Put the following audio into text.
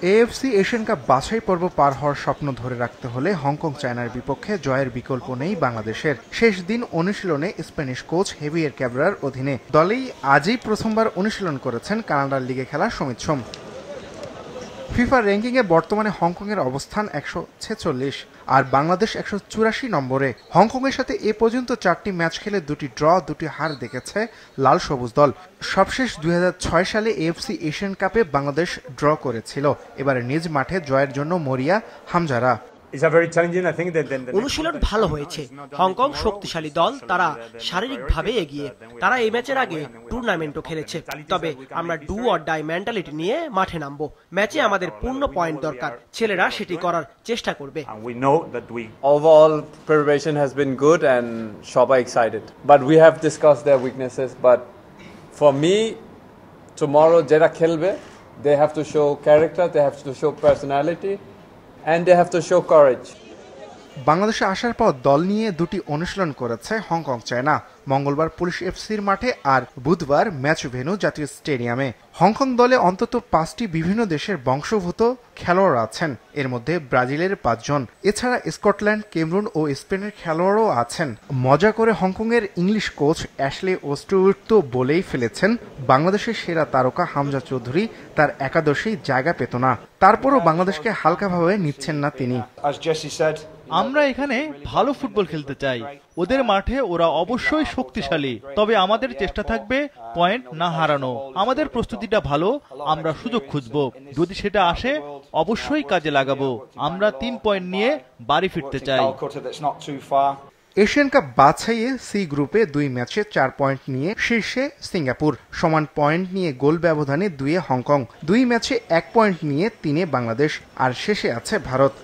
AFC Asian cup বাছাই পর্ব পার হওয়ার স্বপ্ন ধরে রাখতে হলে হংকং চায়নার বিপক্ষে জয়ের বিকল্প নেই বাংলাদেশের। শেষ দিন অনুশীলনে স্প্যানিশ কোচ হেভিয়ের ক্যাব্রার অধীনে দলেই আজই প্রথমবার অনুশীলন করেছেন কানাডার লিগে খেলা সমিত সোম। ফিফা র্যাঙ্কিংয়ে বর্তমানে হংকংয়ের অবস্থান 146 আর বাংলাদেশ 184 নম্বরে। হংকংয়ের সাথে এ পর্যন্ত 4টি ম্যাচ খেলে 2টি ড্র 2টি হার দেখেছে লাল সবুজ দল। সবশেষ 2006 সালে এএফসি এশিয়ান কাপে বাংলাদেশ ড্র করেছিল। এবারে নিজ মাঠে জয়ের জন্য মরিয়া হামজারা। অনুশীলন ভালো হয়েছে। হংকং শক্তিশালী দল, তারা শারীরিকভাবে এগিয়ে। তারা এই ম্যাচের আগে টুর্নামেন্টও খেলেছে। তবে আমরা ডু অর ডাই মেন্টালিটি নিয়ে মাঠে নামবো। ম্যাচে আমাদের পূর্ণ পয়েন্ট দরকার, ছেলেরা সেটি করার চেষ্টা করবে। Overall preparation has been good and সবাই excited. But we have discussed their weaknesses. But for me, tomorrow যারা খেলবে, they have to show character, they have to show personality. And they have to show courage. বাংলাদেশে আসার পর দল নিয়ে 2টি অনুশীলন করেছে হংকং চায়না। মঙ্গলবার পুলিশ এফসির মাঠে আর বুধবার ম্যাচ ভেন্যু জাতীয় স্টেডিয়ামে। হংকং দলে অন্তত 5টি বিভিন্ন দেশের বংশোদ্ভূত খেলোয়াড় আছেন, এর মধ্যে ব্রাজিলের 5 জন। এছাড়া স্কটল্যান্ড, ক্যামেরুন ও স্পেনের খেলোয়াড়ও আছেন। মজা করে হংকংয়ের ইংলিশ কোচ অ্যাশলে ওস্টউড তো বলেই ফেলেছেন, বাংলাদেশের সেরা তারকা হামজা চৌধুরী তার একাদশেই জায়গা পেত না। তারপরও বাংলাদেশকে হালকাভাবে নিচ্ছেন না তিনি। আমরা এখানে ভালো ফুটবল খেলতে চাই। ওদের মাঠে ওরা অবশ্যই শক্তিশালী, তবে আমাদের চেষ্টা থাকবে পয়েন্ট না হারানো। আমাদের প্রস্তুতিটা ভালো, আমরা সুযোগ খুঁজব। যদি সেটা আসে অবশ্যই কাজে লাগাবো। আমরা 3 পয়েন্ট নিয়ে বাড়ি ফিরতে চাই। এশিয়ান কাপ বাছাইয়ে সি গ্রুপে 2 ম্যাচে 4 পয়েন্ট নিয়ে শীর্ষে সিঙ্গাপুর, সমান পয়েন্ট নিয়ে গোল ব্যবধানে 2-এ হংকং, 2 ম্যাচে 1 পয়েন্ট নিয়ে 3-এ বাংলাদেশ, আর শেষে আছে ভারত।